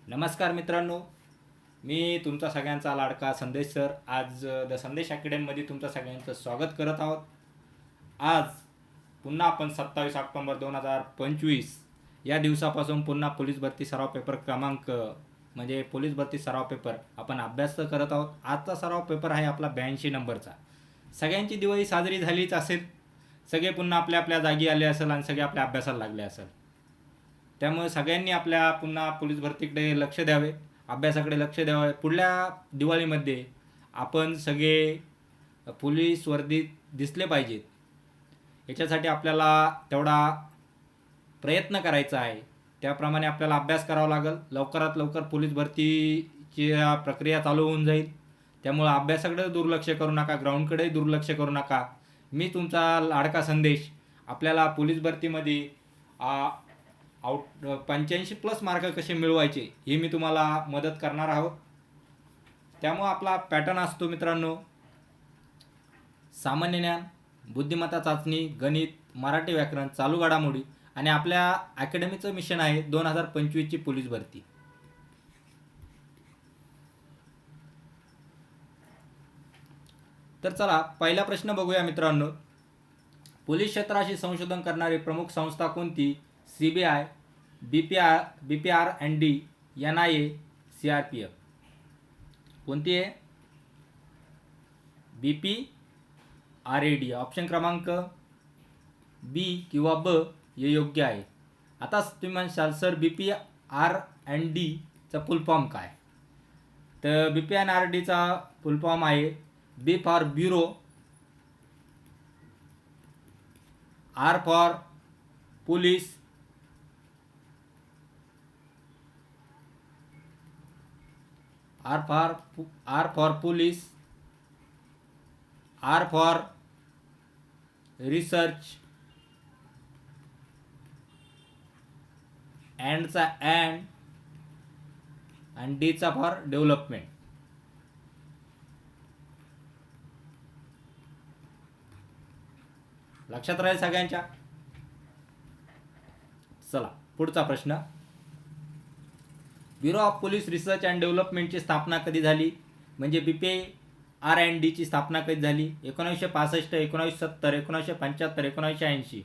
नमस्कार मित्रांनो, मी तुमचा सगळ्यांचा लाडका संदेश सर आज द संदेश अकॅडमीमध्ये तुमचं सगळ्यांचं स्वागत करत आहोत. आज पुन्हा आपण 27 ऑक्टोबर 2025 या दिवसापासून पुन्हा पोलीस भरती सराव पेपर क्रमांक म्हणजे पोलीस भरती सराव पेपर आपण अभ्यास करत आहोत. आजचा सराव पेपर आहे आपला 82 नंबरचा. सगळ्यांची दिवाळी साजरी झालीच असेल, सगळे पुन्हा आपल्या आपल्या जागी आले असेल आणि सगळे आपल्या अभ्यासाला लागले असेल. त्यामुळे सगळ्यांनी आपल्या पुन्हा पोलीस भरतीकडे लक्ष द्यावे, अभ्यासाकडे लक्ष द्यावे. पुढल्या दिवाळीमध्ये आपण सगळे पोलीस वर्दीत दिसले पाहिजेत. याच्यासाठी आपल्याला तेवढा प्रयत्न करायचा आहे. त्याप्रमाणे आपल्याला अभ्यास करावा लागेल. लवकरात लवकर पोलीस भरतीची प्रक्रिया चालू होऊन जाईल. त्यामुळं अभ्यासाकडे दुर्लक्ष करू नका, ग्राउंडकडे दुर्लक्ष करू नका. मी तुमचा लाडका संदेश आपल्याला पोलीस भरतीमध्ये 85+ मार्क कसे मिळवायचे हे मी तुम्हाला मदत करणार आहोत. त्यामुळे आपला पॅटर्न असतो मित्रांनो, सामान्य ज्ञान, बुद्धिमत्ता चाचणी, गणित, मराठी व्याकरण, चालू घडामोडी आणि आपल्या अकॅडमीचं मिशन आहे 2025ची पोलीस भरती. तर चला पहिला प्रश्न बघूया मित्रांनो. पोलीस क्षेत्राशी संशोधन करणारी प्रमुख संस्था कोणती? CBI, BPR&D, NIA, CRPF. कोणती आहे? BPRAD. ऑप्शन क्रमांक बी किंवा ब हे योग्य आहे. आता तुम्ही म्हणशाल सर BPR&D चा फुल फॉर्म काय? तर BPR&D चा फुल फॉर्म आहे B for bureau, R for police, R for police, R for research, and चा and D चा for development. लक्षात राहील सगळ्यांच्या. चला पुढचा प्रश्न. Bureau of police research and डेव्हलपमेंटची स्थापना कधी झाली? म्हणजे BPR&D ची स्थापना कधी झाली? 1965, 1970, 1975, 1980.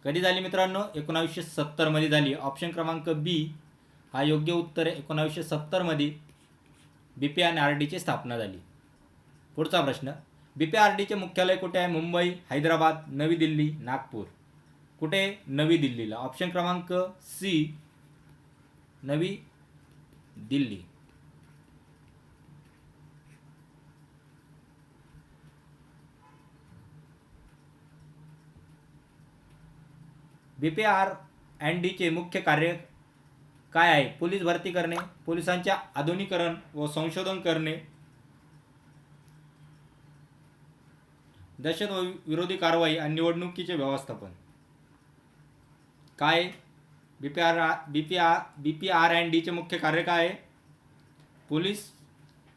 कधी झाली मित्रांनो? 1970 मध्ये झाली. ऑप्शन क्रमांक बी हा योग्य उत्तर आहे. 1970 मध्ये BPR&D ची स्थापना झाली. पुढचा प्रश्न. BPR&D चे मुख्यालय कुठे आहे? मुंबई, हैदराबाद, नवी दिल्ली, नागपूर. कुठे? नवी दिल्लीला. ऑप्शन क्रमांक सी नवी दिल्ली. BPR&D चे मुख्य कार्य काय आहे? पोलीस भरती करणे, पोलिसांच्या आधुनिकीकरण व संशोधन करणे, दहशतवाद विरोधी कारवाई आणि निवडणुकीचे व्यवस्थापन. काय? BPR&D चे मुख्य कार्य काय आहे? पोलीस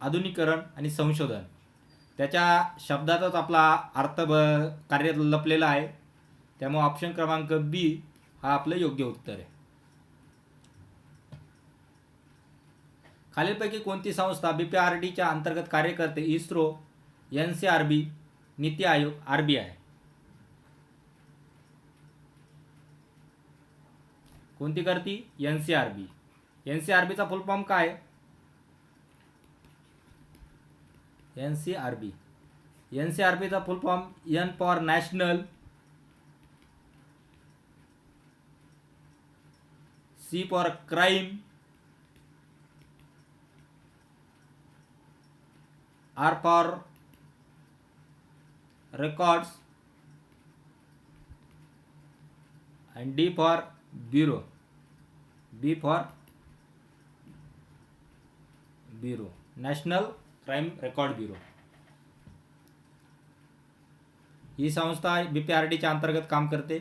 आधुनिकीकरण आणि संशोधन. त्याच्या शब्दातच आपला अर्थ कार्य लपलेला आहे. त्यामुळे ऑप्शन क्रमांक बी हा आपलं योग्य उत्तर आहे. खालीलपैकी कोणती संस्था BPR&D च्या अंतर्गत कार्य करते? ISRO, NCRB, NITI Aayog, RBI. कोणती करती? NCRB. NCRB चा फुल फॉर्म काय? NCRB चा full form N for national, C for crime, R for records and D for bureau. B for bureau, national crime record bureau. ही संस्था BPR&D च्या अंतर्गत काम करते.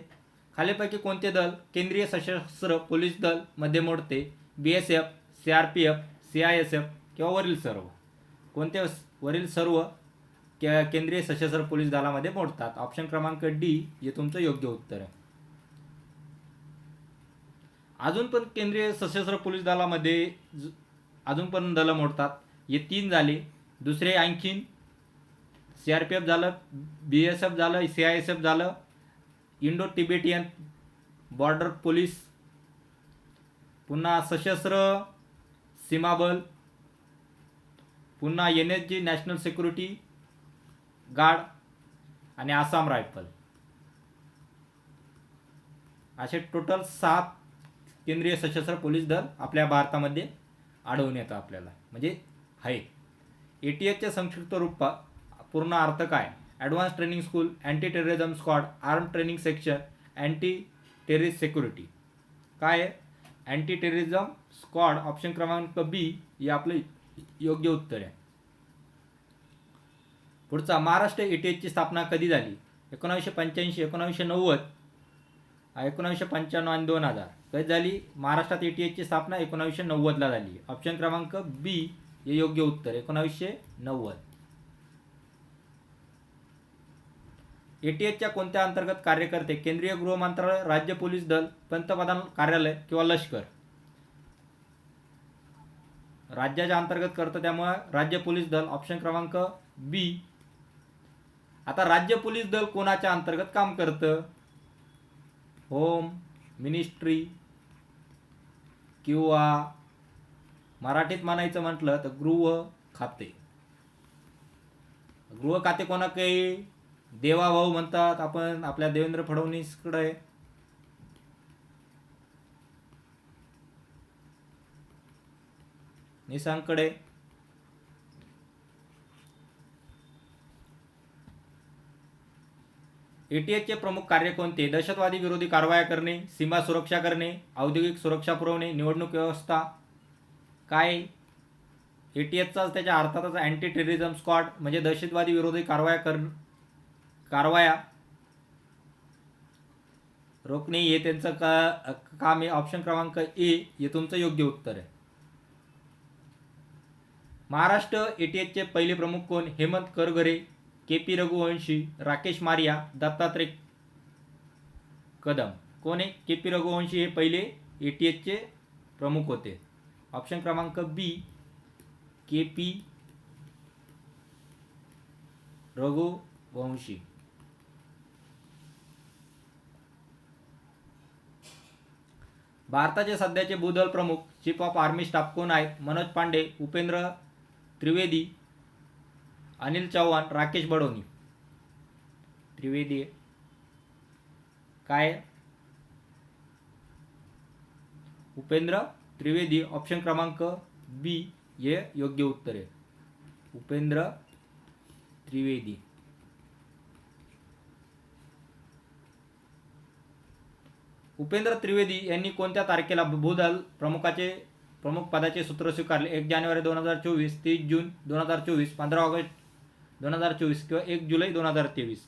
खालीलपैकी कोणते दल केंद्रीय सशस्त्र पोलीस दल मध्ये मोडते? BSF, CRPF, CISF किंवा वरील सर्व. कोणते वरील सर्व केंद्रीय सशस्त्र पोलीस दलामध्ये मोडतात? ऑप्शन क्रमांक डी हे तुमचं योग्य उत्तर आहे. अजून पण केंद्रीय सशस्त्र पोलीस दलामध्ये अजून पण दलं मोडतात. हे 3 झाले. दुसरे आणखीन CRPF झालं, BSF झालं, CISF झालं, इंडो तिबेटियन बॉर्डर पोलीस, पुन्हा सशस्त्र सीमाबल, पुन्हा NSG नॅशनल सिक्युरिटी गार्ड आणि आसाम रायफल. असे टोटल 7 केंद्रीय सशस्त्र पोलीस दल आपल्या भारतामध्ये आढळून येतं आपल्याला, म्हणजे आहे. ATHचे संक्षिप्त रूप पूर्ण अर्थ काय? Advance training school, anti terrorism squad, arm training section, anti terrorist security. काय आहे? Anti terrorism squad. ऑप्शन क्रमांक B हे आपलं योग्य उत्तर आहे. पुढचा, महाराष्ट्र ATHची स्थापना कधी झाली? 1985, 1990, 1995 आणि 2000. कधी झाली महाराष्ट्रात ATHची स्थापना? 1990ला झाली. ऑप्शन क्रमांक B हे योग्य उत्तर, 1990. ATHच्या कोणत्या अंतर्गत कार्य करते? केंद्रीय गृह मंत्रालय, राज्य पोलीस दल, पंतप्रधान कार्यालय किंवा लष्कर? राज्याच्या अंतर्गत करतं, त्यामुळे राज्य पोलीस दल. ऑप्शन क्रमांक B. आता राज्य पोलीस दल कोणाच्या अंतर्गत काम करतं? होम मिनिस्ट्री किंवा मराठीत म्हणायचं म्हटलं तर गृह खाते. गृह खाते कोणाकडे? देवाभाऊ म्हणतात आपण आपल्या देवेंद्र फडणवीसकडे. निशांकडे. ATHचे प्रमुख कार्य कोणते? दहशतवादी विरोधी कारवाया करणे, सीमा सुरक्षा करणे, औद्योगिक सुरक्षा पुरवणे, निवडणूक व्यवस्था. काय? ATHचा त्याच्या अर्थातच अँटी टेररिझम स्क्वॉड म्हणजे दहशतवादी विरोधी कारवाया रोखणे हे त्यांचं काम आहे. ऑप्शन क्रमांक A हे तुमचं योग्य उत्तर आहे. महाराष्ट्र ATHचे पहिले प्रमुख कोण? हेमंत करगरे, KP रघुवंशी, राकेश मारिया, दत्तात्रय कदम. कोण आहे? KP रघुवंशी हे पहिले ATHचे प्रमुख होते. ऑप्शन क्रमांक B KP रघुवंशी. भारताचे सध्याचे भूदल प्रमुख, चीफ ऑफ आर्मी स्टाफ कोण आहेत? मनोज पांडे, उपेंद्र त्रिवेदी, अनिल चौहान, राकेश बडोनी. त्रिवेदी. काय? उपेंद्र त्रिवेदी. ऑप्शन क्रमांक B हे योग्य उत्तर आहे, उपेंद्र त्रिवेदी. उपेंद्र त्रिवेदी यांनी कोणत्या तारखेला भूदल प्रमुख पदाचे सूत्र स्वीकारले? 1 जानेवारी 2024, 30 जून 2024, 15 ऑगस्ट 2024 किंवा 1 जुलै 2023.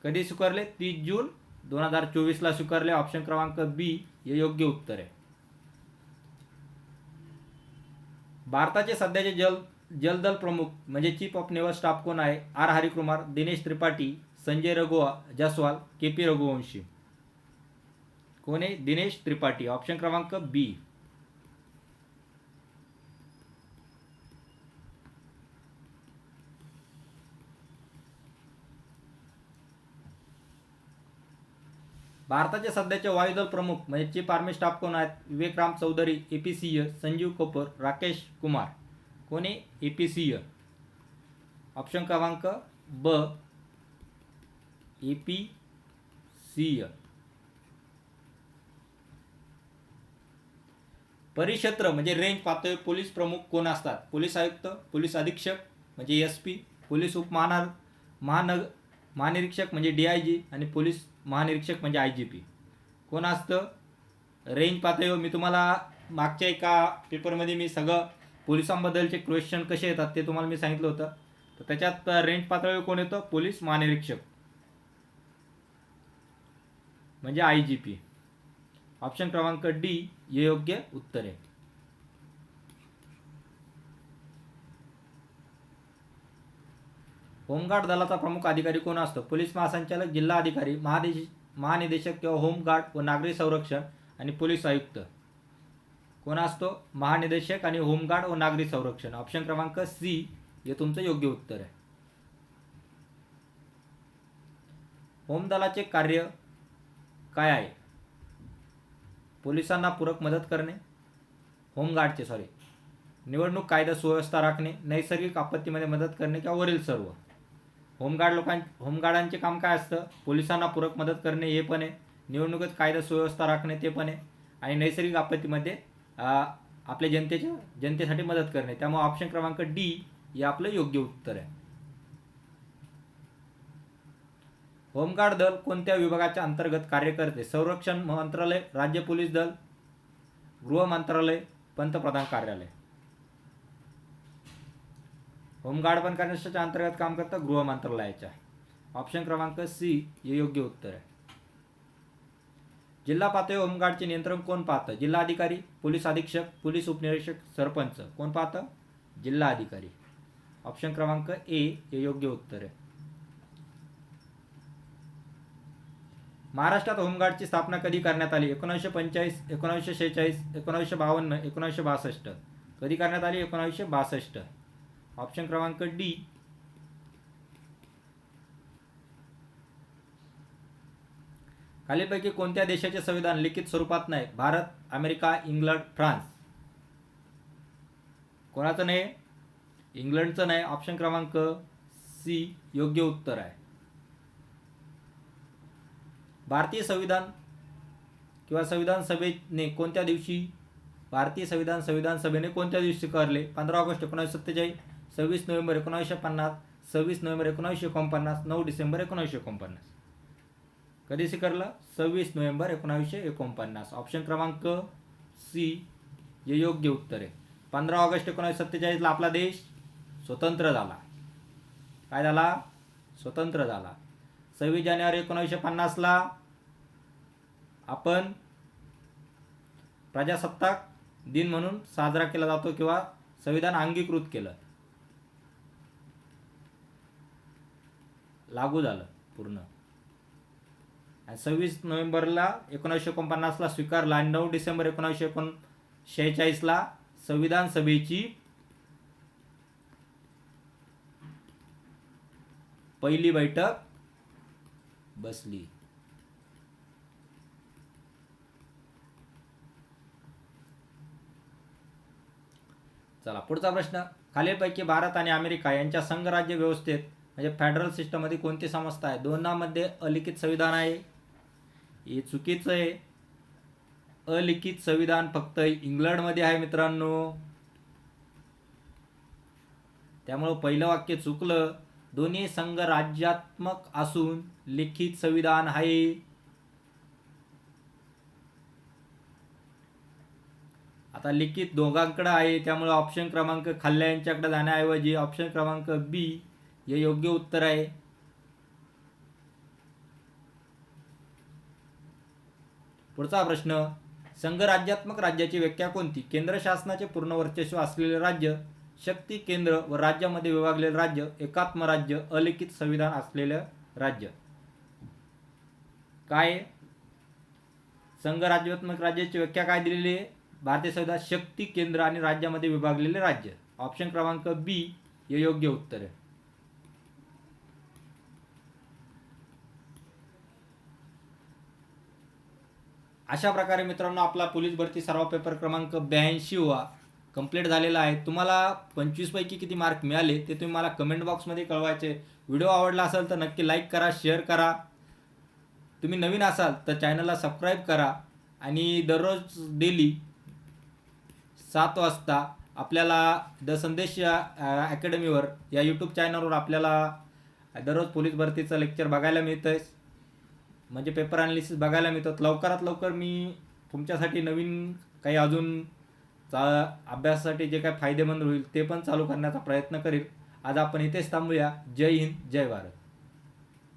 कधी स्वीकारले? 30 जून 2024ला स्वीकारले. ऑप्शन क्रमांक B हे योग्य उत्तर आहे. भारताचे सध्याचे जलदल प्रमुख म्हणजे चीफ ऑफ नेव्हल स्टाफ कोण आहे? R Harikumar, Dinesh Tripathi, Sanjay Jaiswal, KP Raghuvanshi. कोण आहे? दिनेश त्रिपाठी. ऑप्शन क्रमांक B. भारताचे सध्याचे वायुदल प्रमुख म्हणजे चीफ आर्मी स्टाफ कोण आहेत? विवेक राम चौधरी, AP सिंह, संजीव कपूर, राकेश कुमार. कोण आहे? AP सिंह. ऑप्शन क्रमांक B AP सिंह. परिक्षेत्र म्हणजे रेंज पातळी पोलीस प्रमुख कोण असतात? पोलीस आयुक्त, पोलीस अधीक्षक म्हणजे SP, पोलीस महानिरीक्षक म्हणजे DIG आणि पोलीस महानिरीक्षक म्हणजे IGP. कोण असतं? रेंज पातळीवर मी तुम्हाला मागच्या एका पेपरमध्ये मी सगळं पोलिसांबद्दलचे क्वेश्चन कसे येतात ते तुम्हाला मी सांगितलं होतं. तर त्याच्यात रेंज पातळीवर कोण येतं? पोलीस महानिरीक्षक म्हणजे IGP. ऑप्शन क्रमांक D हे योग्य उत्तर आहे. होमगार्ड दलाचा प्रमुख अधिकारी कोण असतो? पोलीस महासंचालक, जिल्हा अधिकारी, महानिदेशक किंवा होमगार्ड व नागरी संरक्षण आणि पोलीस आयुक्त. कोण असतो? महानिदेशक आणि होमगार्ड व नागरी संरक्षण. ऑप्शन क्रमांक सी हे तुमचं योग्य उत्तर आहे. होम दलाचे कार्य काय आहे? पोलिसांना पूरक मदत करणे, होमगार्डचे निवडणूक कायदा सुव्यवस्था राखणे, नैसर्गिक आपत्तीमध्ये मदत करणे किंवा वरील सर्व. होमगार्डांचे काम काय असतं? पोलिसांना पूरक मदत करणे हे पण आहे, निवडणुकीत कायदा सुव्यवस्था राखणे ते पण आहे, आणि नैसर्गिक आपत्तीमध्ये आपल्या जनतेसाठी मदत करणे. त्यामुळे ऑप्शन क्रमांक डी हे आपलं योग्य उत्तर आहे. होमगार्ड दल कोणत्या विभागाच्या अंतर्गत कार्य करते? संरक्षण मंत्रालय, राज्य पोलीस दल, गृह मंत्रालय, पंतप्रधान कार्यालय. होमगार्ड पण कशाच्या अंतर्गत काम करतं? गृह मंत्रालयाच्या. ऑप्शन क्रमांक सी हे योग्य उत्तर आहे. जिल्हा पातळीवर होमगार्डचे नियंत्रण कोण पाहतं? जिल्हाधिकारी, पोलीस अधीक्षक, पोलीस उपनिरीक्षक, सरपंच. कोण पाहतं? जिल्हाधिकारी. ऑप्शन क्रमांक ए हे योग्य उत्तर आहे. महाराष्ट्रात होमगार्डची स्थापना कधी करण्यात आली? 1945, 1946, 1952, 1962. कधी करण्यात आली? 1962. ऑप्शन क्रमांक डी. खालीलपैकी कोणत्या देशाचे संविधान लिखित स्वरूपात नाही? Bharat, America, England, France. कोणाचं नाही? इंग्लंडचं नाही. ऑप्शन क्रमांक सी योग्य उत्तर आहे. भारतीय संविधान किंवा संविधान सभेने कोणत्या दिवशी संविधान सभेने कोणत्या दिवशी स्वीकारले? 15 ऑगस्ट 1947, 26 नोव्हेंबर 1950, 26 नोव्हेंबर 1949, 9 डिसेंबर 1949. कधी स्वीकारलं? 26 नोव्हेंबर 1949. ऑप्शन क्रमांक सी हे योग्य उत्तर आहे. 15 ऑगस्ट 1947ला आपला देश स्वतंत्र झाला. काय झाला? स्वतंत्र झाला. 26 जानेवारी 1950ला आपण प्रजासत्ताक दिन म्हणून साजरा केला जातो किंवा संविधान अंगीकृत केलं, लागू झालं पूर्ण. आणि 26 नोव्हेंबरला 1949ला स्वीकारला आणि 9 डिसेंबर 1946ला संविधान सभेची पहिली बैठक बसली. चला पुढचा प्रश्न. खालीलपैकी भारत आणि अमेरिका यांच्या संघराज्य व्यवस्थेत म्हणजे फेडरल सिस्टममध्ये कोणती संस्था आहे? दोनांमध्ये अलिखित संविधान आहे. हे चुकीचं आहे. अलिखित संविधान फक्त इंग्लंडमध्ये आहे मित्रांनो. त्यामुळं पहिलं वाक्य चुकलं. दोन्ही संघ राज्यात्मक असून लिखित संविधान आहे. आता लिखित दोघांकडे आहे, त्यामुळे ऑप्शन क्रमांक खाल्ल्या यांच्याकडे जाण्याऐवजी ऑप्शन क्रमांक बी हे योग्य उत्तर आहे. पुढचा प्रश्न. संघराज्यात्मक राज्याची व्याख्या कोणती? केंद्र शासनाचे पूर्ण वर्चस्व असलेले राज्य, शक्ती केंद्र व राज्यामध्ये विभागलेले राज्य, एकात्म राज्य, अलिखित संविधान असलेलं राज्य. काय संघराज्यात्मक राज्याची व्याख्या काय दिलेली आहे? भारतीय संविधान शक्ती केंद्र आणि राज्यामध्ये विभागलेले राज्य. ऑप्शन क्रमांक बी हे योग्य उत्तर आहे. अशा प्रकारे मित्रांनो आपला पोलीस भरती सराव पेपर क्रमांक 82 कंप्लीट झालेला आहे. तुम्हाला 25 पैकी किती मार्क मिळाले ते तुम्ही मला कमेंट बॉक्समध्ये कळवायचे. व्हिडिओ आवडला असेल तर नक्की लाईक करा, शेअर करा. तुम्ही नवीन असाल तर चॅनलला सबस्क्राईब करा. आणि दररोज डेली 7 वाजता आपल्याला द संदेश अकॅडमीवर या यूट्यूब चॅनलवर आपल्याला दररोज पोलीस भरतीचं लेक्चर बघायला मिळतं, म्हणजे पेपर ॲनालिसिस बघायला मिळतात. लवकरात लवकर मी तुमच्यासाठी नवीन काही अजून अभ्यासासाठी जे काही फायदेमंद होईल ते पण चालू करण्याचा प्रयत्न करेल. आज आपण इथेच थांबूया. जय हिंद, जय भारत.